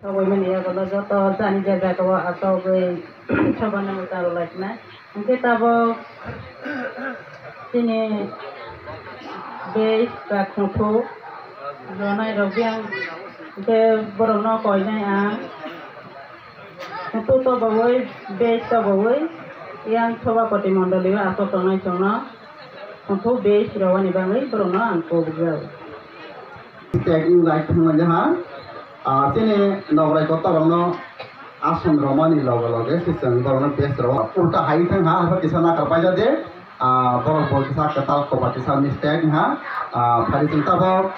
Sawai mani ya kalau joto jani jaga kawa atau gue coba nemu taruh lagi na. Kita bo sini base ka kutu zona robiang ke borong no koi na ya. Kutu to bawoi base to bawoi yang coba poti mondoli atau tongai congno kutu base rawani bangai borong no angko bugau. Tagging like jahan. Sini nograi kota rono asun romani loge sistem rono best ro ulta high thang ha apa kisah nak apa jadi borong bol kisah ketal ko kisah mistake ha hari cinta bo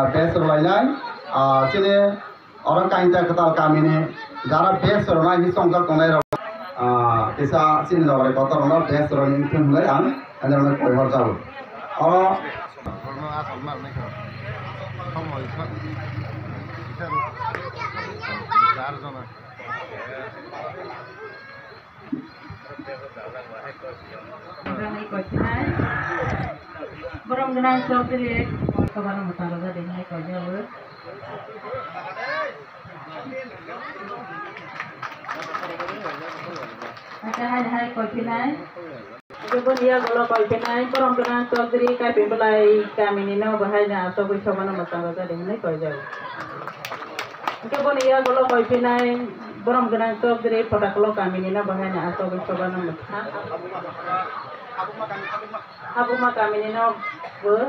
best ro lain sini orang kain ketal kami ni jara best ro lagi songkar konai ro kisah sini nograi kota rono best ro ni thang lai ang anda rono koi hor jauh orang rono asun mar nih không ngồi Borong genang sopir kabar mutara dari hai kerja ber. Ada hai kopi nai. Jepun ia kalau kopi nai borong genang sopir kai pembelai kami ni no bahaya atau bisa mana mutara dari hai kerja. Jepun ia kalau kopi nai borong genang sopir pada kalau kami ni no bahaya atau bisa mana mutara. Aku makan kami ni no ber.